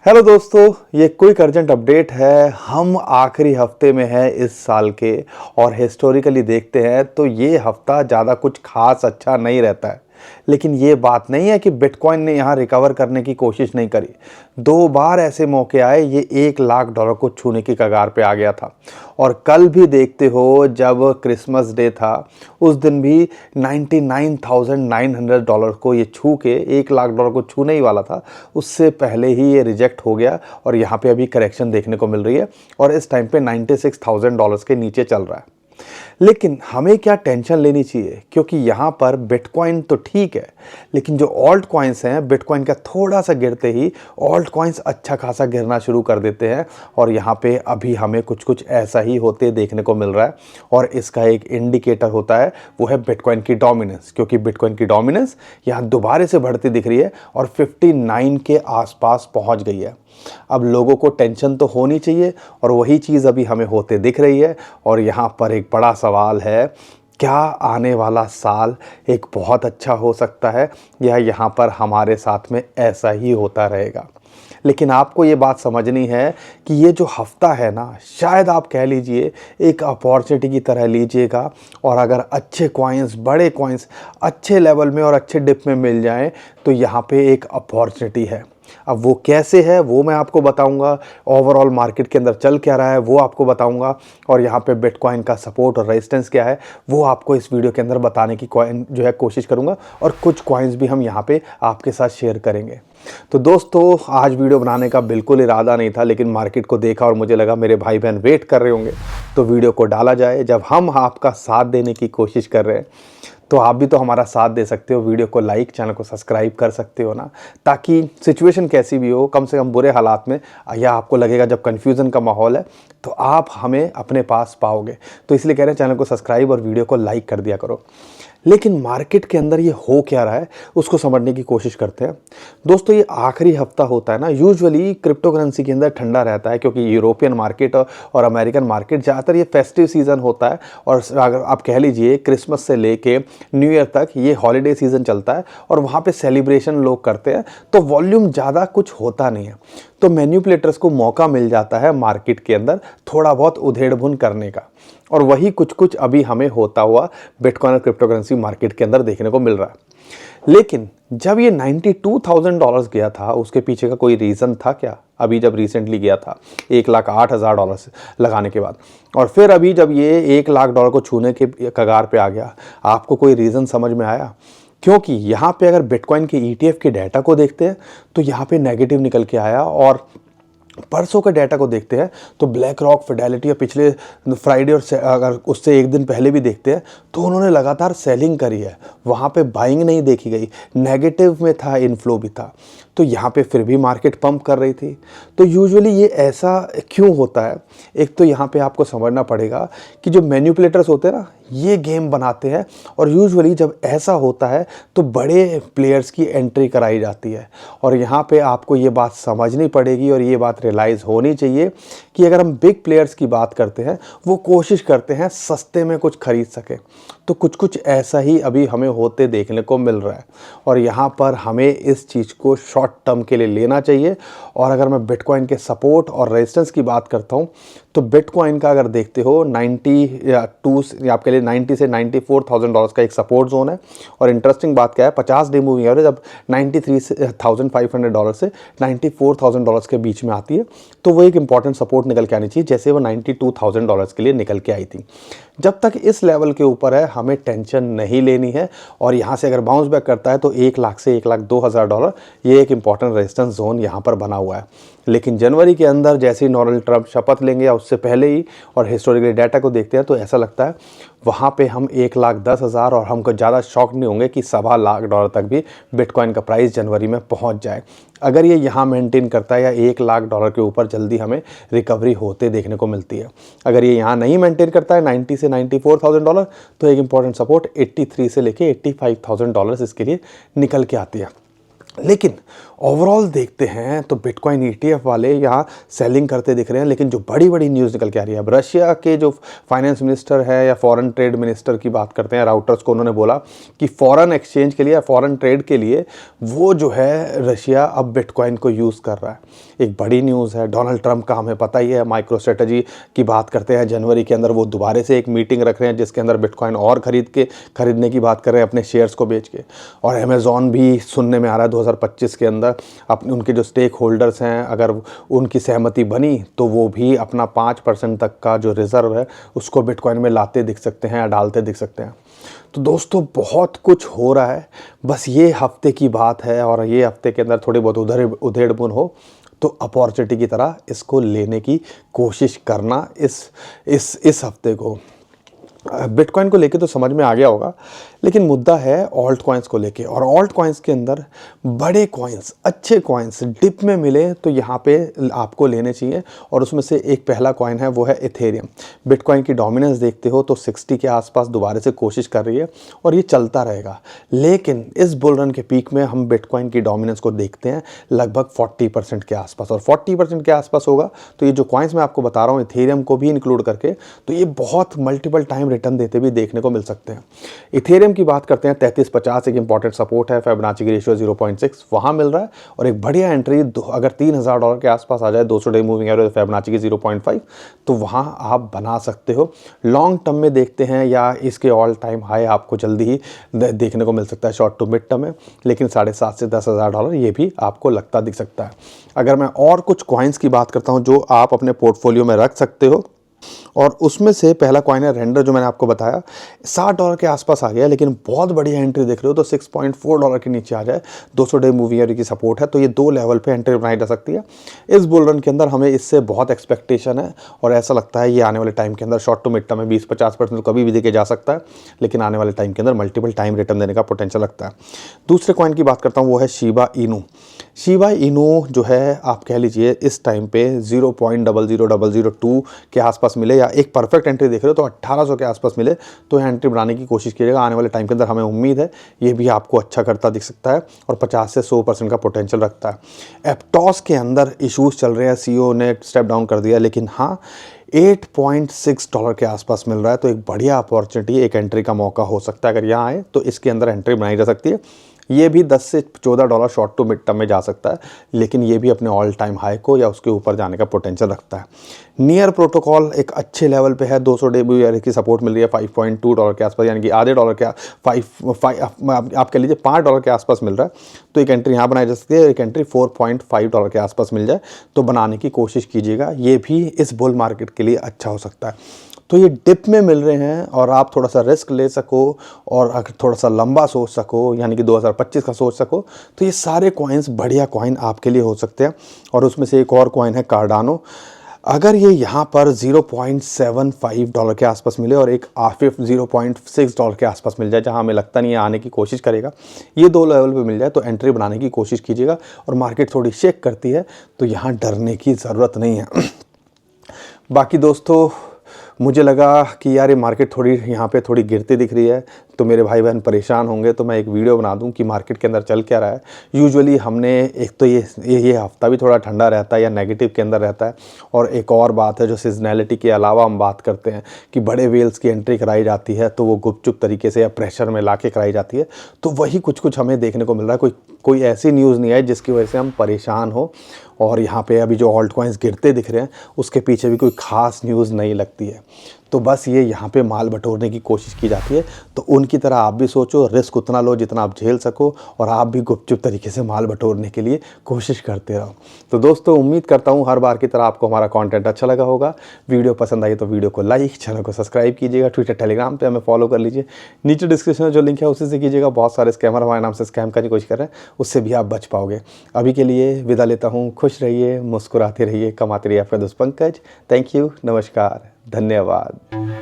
Hello दोस्तों, ये quick urgent update है। हम आखिरी हफ्ते में हैं इस साल के और हिस्टोरिकली देखते हैं तो ये हफ्ता ज़्यादा कुछ खास अच्छा नहीं रहता है। लेकिन ये बात नहीं है कि बिटकॉइन ने यहाँ रिकवर करने की कोशिश नहीं करी। दो बार ऐसे मौके आए, ये $1,00,000 को छूने की कगार पे आ गया था। और कल भी देखते हो, जब क्रिसमस डे था उस दिन भी $99,900 को ये छू के $1,00,000 को छूने ही वाला था। उससे पहले ही ये रिजेक्ट हो गया और यहाँ पे अभी करेक्शन देखने को मिल रही है और इस टाइम पे $96,000 के नीचे चल रहा है। लेकिन हमें क्या टेंशन लेनी चाहिए, क्योंकि यहाँ पर बिटकॉइन तो ठीक है, लेकिन जो ऑल्ट कॉइन्स हैं, बिटकॉइन का थोड़ा सा गिरते ही ऑल्ट कॉइन्स अच्छा खासा गिरना शुरू कर देते हैं। और यहाँ पे अभी हमें कुछ कुछ ऐसा ही होते देखने को मिल रहा है और इसका एक इंडिकेटर होता है, वो है बिटकॉइन की डोमिनेंस। क्योंकि बिटकॉइन की डोमिनेंस यहाँ दोबारा से बढ़ती दिख रही है और 59 के आसपास पहुँच गई है। अब लोगों को टेंशन तो होनी चाहिए और वही चीज़ अभी हमें होते दिख रही है। और यहाँ पर एक बड़ा सवाल है, क्या आने वाला साल एक बहुत अच्छा हो सकता है या यहाँ पर हमारे साथ में ऐसा ही होता रहेगा। लेकिन आपको ये बात समझनी है कि ये जो हफ्ता है ना, शायद आप कह लीजिए एक अपॉर्चुनिटी की तरह लीजिएगा। और अगर अच्छे कॉइन्स, बड़े कॉइन्स अच्छे लेवल में और अच्छे डिप में मिल जाएं तो यहाँ पे एक अपॉर्चुनिटी है। अब वो कैसे है वो मैं आपको बताऊंगा, ओवरऑल मार्केट के अंदर चल क्या रहा है वो आपको बताऊंगा, और यहाँ पे बिटकॉइन का सपोर्ट और रेजिस्टेंस क्या है वो आपको इस वीडियो के अंदर बताने की कोशिश करूंगा। और कुछ कॉइन्स भी हम यहाँ पे आपके साथ शेयर करेंगे। तो दोस्तों, आज वीडियो बनाने का बिल्कुल इरादा नहीं था, लेकिन मार्केट को देखा और मुझे लगा मेरे भाई बहन वेट कर रहे होंगे तो वीडियो को डाला जाए। जब हम आपका साथ देने की कोशिश कर रहे हैं तो आप भी तो हमारा साथ दे सकते हो। वीडियो को लाइक, चैनल को सब्सक्राइब कर सकते हो ना, ताकि सिचुएशन कैसी भी हो, कम से कम बुरे हालात में, या आपको लगेगा जब कन्फ्यूज़न का माहौल है तो आप हमें अपने पास पाओगे। तो इसलिए कह रहे हैं चैनल को सब्सक्राइब और वीडियो को लाइक कर दिया करो। लेकिन मार्केट के अंदर ये हो क्या रहा है उसको समझने की कोशिश करते हैं। दोस्तों, ये आखिरी हफ्ता होता है ना, यूजुअली क्रिप्टो करेंसी के अंदर ठंडा रहता है, क्योंकि यूरोपियन मार्केट और अमेरिकन मार्केट ज़्यादातर ये फेस्टिव सीज़न होता है। और अगर आप कह लीजिए क्रिसमस से लेके न्यू ईयर तक ये हॉलीडे सीज़न चलता है और वहाँ पे सेलिब्रेशन लोग करते हैं, तो वॉल्यूम ज़्यादा कुछ होता नहीं है। तो मैन्युपुलेटर्स को मौका मिल जाता है मार्केट के अंदर थोड़ा बहुत उधेड़-बुन करने का। और वही कुछ कुछ अभी हमें होता हुआ बिटकॉइन और क्रिप्टो करेंसी मार्केट के अंदर देखने को मिल रहा है। लेकिन जब ये $92,000 गया था, उसके पीछे का कोई रीज़न था क्या? अभी जब रिसेंटली गया था $1,08,000 लगाने के बाद, और फिर अभी जब ये $1,00,000 को छूने के कगार पे आ गया, आपको कोई रीज़न समझ में आया? क्योंकि यहाँ पे अगर बिटकॉइन के ETF के डाटा को देखते हैं तो यहाँ पे नेगेटिव निकल के आया, और परसों के डाटा को देखते हैं तो ब्लैक रॉक, फिडेलिटी और पिछले फ्राइडे और अगर उससे एक दिन पहले भी देखते हैं तो उन्होंने लगातार सेलिंग करी है। वहाँ पे बाइंग नहीं देखी गई, नेगेटिव में था, इनफ्लो भी था। तो यहाँ पे फिर भी मार्केट पंप कर रही थी। तो यूजुअली ये ऐसा क्यों होता है? एक तो यहाँ पे आपको समझना पड़ेगा कि जो मैन्युपुलेटर्स होते हैं ना, ये गेम बनाते हैं, और यूजुअली जब ऐसा होता है तो बड़े प्लेयर्स की एंट्री कराई जाती है। और यहाँ पे आपको ये बात समझनी पड़ेगी और ये बात रियलाइज़ होनी चाहिए कि अगर हम बिग प्लेयर्स की बात करते हैं, वो कोशिश करते हैं सस्ते में कुछ खरीद सकें। तो कुछ कुछ ऐसा ही अभी हमें होते देखने को मिल रहा है, और यहाँ पर हमें इस चीज़ को शॉर्ट टर्म के लिए लेना चाहिए। और अगर मैं बिटकॉइन के सपोर्ट और रेजिस्टेंस की बात करता हूँ तो बिटकॉइन का अगर देखते हो 90 से $94,000 का एक सपोर्ट जोन है। और इंटरेस्टिंग बात क्या है, 50 डे मूविंग एवरेज जब $93,500 से $94,000 के बीच में आती है तो वो एक इंपॉर्टेंट सपोर्ट निकल के आनी चाहिए, जैसे वो $92,000 के लिए निकल के आई थी। जब तक इस लेवल के ऊपर है हमें टेंशन नहीं लेनी है। और यहाँ से अगर बाउंस बैक करता है तो 1,00,000 से $1,02,000 ये एक इंपॉर्टेंट रेजिस्टेंस जोन यहाँ पर बना हुआ है। लेकिन जनवरी के अंदर जैसे ही डोनाल्ड ट्रंप शपथ लेंगे या उससे पहले ही, और हिस्टोरिकल डाटा को देखते हैं तो ऐसा लगता है वहाँ पे हम 1,10,000, और हमको ज़्यादा शॉक नहीं होंगे कि $1,25,000 तक भी बिटकॉइन का प्राइस जनवरी में पहुँच जाए। अगर ये यहाँ मेंटेन करता है या $1,00,000 के ऊपर जल्दी हमें रिकवरी होते देखने को मिलती है। अगर ये यहाँ नहीं मेंटेन करता है 90 से $94,000 तो एक इंपॉर्टेंट सपोर्ट 83 से लेके $85,000 इसके लिए निकल के आती है। लेकिन ओवरऑल देखते हैं तो बिटकॉइन ETF वाले यहाँ सेलिंग करते दिख रहे हैं, लेकिन जो बड़ी बड़ी न्यूज़ निकल के आ रही है, अब रशिया के जो फाइनेंस मिनिस्टर है या फॉरेन ट्रेड मिनिस्टर की बात करते हैं, राउटर्स को, उन्होंने बोला कि फॉरेन एक्सचेंज के लिए, फॉरेन ट्रेड के लिए वो जो है रशिया अब बिटकॉइन को यूज़ कर रहा है। एक बड़ी न्यूज़ है। डोनाल्ड ट्रंप का हमें पता ही है, माइक्रो स्ट्रेटजी की बात करते हैं, जनवरी के अंदर वो दोबारा से एक मीटिंग रख रहे हैं जिसके अंदर बिटकॉइन और खरीदने की बात कर रहे हैं अपने शेयर्स को बेच के। और अमेज़ॉन भी सुनने में आ रहा है 2025 के अंदर अपने उनके जो स्टेक होल्डर्स हैं, अगर उनकी सहमति बनी तो वो भी अपना 5% तक का जो रिज़र्व है उसको बिटकॉइन में लाते दिख सकते हैं या डालते दिख सकते हैं। तो दोस्तों बहुत कुछ हो रहा है, बस ये हफ्ते की बात है, और ये हफ्ते के अंदर थोड़ी बहुत उधेड़-बुन हो तो अपॉर्चुनिटी की तरह इसको लेने की कोशिश करना इस हफ्ते को। बिटकॉइन को लेके तो समझ में आ गया होगा, लेकिन मुद्दा है ऑल्ट कॉइन्स को लेके। और ऑल्ट कॉइन्स के अंदर बड़े कॉइन्स, अच्छे कॉइन्स डिप में मिले तो यहाँ पे आपको लेने चाहिए। और उसमें से एक पहला कॉइन है, वो है इथेरियम। बिटकॉइन की डोमिनेंस देखते हो तो 60 के आसपास दोबारा से कोशिश कर रही है और ये चलता रहेगा। लेकिन इस बुल रन के पीक में हम बिटकॉइन की डोमिनेंस को देखते हैं लगभग 40% के आसपास, और 40% के आसपास होगा तो ये जो कॉइन्स मैं आपको बता रहा हूँ इथेरियम को भी इंक्लूड करके, तो ये बहुत मल्टीपल टाइम रिटर्न देते भी देखने को मिल सकते हैं। इथेरियम की बात करते हैं, 3350 एक इंपॉर्टेंट सपोर्ट है, फिबोनाची की रेशियो 0.6 वहाँ मिल रहा है। और एक बढ़िया एंट्री अगर $3000 के आसपास आ जाए, 200 डे मूविंग एवरेज फिबोनाची की 0.5, तो वहाँ आप बना सकते हो। लॉन्ग टर्म में देखते हैं या इसके ऑल टाइम हाई आपको जल्दी ही देखने को मिल सकता है शॉर्ट टू मिड टर्म में, लेकिन $7,500 से $10,000 ये भी आपको लगता दिख सकता है। अगर मैं और कुछ कॉइन्स की बात करता हूँ जो आप अपने पोर्टफोलियो में रख सकते हो, और उसमें से पहला कॉइन है रेंडर, जो मैंने आपको बताया $60 के आसपास आ गया, लेकिन बहुत बढ़िया एंट्री देख रहे हो तो $6.4 के नीचे आ जाए, 200 डे मूविंग एवरेज की सपोर्ट है, तो ये दो लेवल पे एंट्री बनाई जा सकती है। इस बुल रन के अंदर हमें इससे बहुत एक्सपेक्टेशन है, और ऐसा लगता है ये आने वाले टाइम के अंदर शॉर्ट टू मिड टर्म में 20-50% तो कभी भी देके जा सकता है, लेकिन आने वाले टाइम के अंदर मल्टीपल टाइम रिटर्न देने का पोटेंशियल लगता है। दूसरे कॉइन की बात करता हूँ, वो है शिबा इनू। शिबा इनू जो है आप कह लीजिए इस टाइम पे 0.00002 के आसपास मिले, या एक परफेक्ट एंट्री देख रहे हो तो 1800 के आसपास मिले तो एंट्री बनाने की कोशिश कीजिएगा। आने वाले टाइम के अंदर हमें उम्मीद है ये भी आपको अच्छा करता दिख सकता है, और 50 से 100% का पोटेंशियल रखता है। एप्टॉस के अंदर इश्यूज चल रहे हैं, CEO ने स्टेप डाउन कर दिया, लेकिन हाँ $8.6 के आसपास मिल रहा है, तो एक बढ़िया अपॉर्चुनिटी, एक एंट्री का मौका हो सकता है। अगर यहाँ आए तो इसके अंदर एंट्री बनाई जा सकती है। ये भी $10 से $14 शॉर्ट टू मिड टर्म में जा सकता है, लेकिन ये भी अपने ऑल टाइम हाई को या उसके ऊपर जाने का पोटेंशियल रखता है। नियर प्रोटोकॉल एक अच्छे लेवल पे है, 200 डे मूविंग की सपोर्ट मिल रही है $5.2 के आसपास, यानी कि आधे डॉलर के आप कह लीजिए $5 के आसपास मिल रहा है, तो एक एंट्री यहाँ बनाई जा सकती है। एक एंट्री $4.5 के आसपास मिल जाए तो बनाने की कोशिश कीजिएगा, ये भी इस बुल मार्केट के लिए अच्छा हो सकता है। तो ये डिप में मिल रहे हैं और आप थोड़ा सा रिस्क ले सको और अगर थोड़ा सा लंबा सोच सको, यानी कि 2025 का सोच सको, तो ये सारे कॉइन्स बढ़िया कॉइन आपके लिए हो सकते हैं। और उसमें से एक और कॉइन है कार्डानो। अगर ये यहाँ पर $0.75 के आसपास मिले और एक $0.6 के आसपास मिल जाए, जहाँ हमें लगता नहीं है आने की कोशिश करेगा, ये दो लेवल पे मिल जाए तो एंट्री बनाने की कोशिश कीजिएगा। और मार्केट थोड़ी शेक करती है तो यहाँ डरने की ज़रूरत नहीं है। बाकी दोस्तों मुझे लगा कि यार ये मार्केट थोड़ी यहाँ पे थोड़ी गिरती दिख रही है, तो मेरे भाई बहन परेशान होंगे, तो मैं एक वीडियो बना दूं कि मार्केट के अंदर चल क्या रहा है। यूजुअली हमने एक तो ये हफ्ता भी थोड़ा ठंडा रहता है या नेगेटिव के अंदर रहता है, और एक और बात है जो सीजनैलिटी के अलावा हम बात करते हैं कि बड़े वेल्स की एंट्री कराई जाती है तो वो गुपचुप तरीके से या प्रेशर में ला के कराई जाती है, तो वही कुछ हमें देखने को मिल रहा है। कोई ऐसी न्यूज़ नहीं है जिसकी वजह से हम परेशान हो। और यहाँ पे अभी जो ऑल्ट कॉइन्स गिरते दिख रहे हैं उसके पीछे भी कोई ख़ास न्यूज़ नहीं लगती है, तो बस ये यहाँ पे माल बटोरने की कोशिश की जाती है। तो उनकी तरह आप भी सोचो, रिस्क उतना लो जितना आप झेल सको, और आप भी गुपचुप तरीके से माल बटोरने के लिए कोशिश करते रहो। तो दोस्तों उम्मीद करता हूँ हर बार की तरह आपको हमारा कंटेंट अच्छा लगा होगा। वीडियो पसंद आई तो वीडियो को लाइक, चैनल को सब्सक्राइब कीजिएगा, ट्विटर टेलीग्राम पे हमें फॉलो कर लीजिए, नीचे डिस्क्रिप्शन में जो लिंक है उसी से कीजिएगा। बहुत सारे स्कैमर हमारे नाम से स्कैम करने की कोशिश कर रहे हैं, उससे भी आप बच पाओगे। अभी के लिए विदा लेता हूँ। खुश रहिए, मुस्कुराते रहिए, कमाते रहिए। आपका दोस्त पंकज। थैंक यू, नमस्कार, धन्यवाद।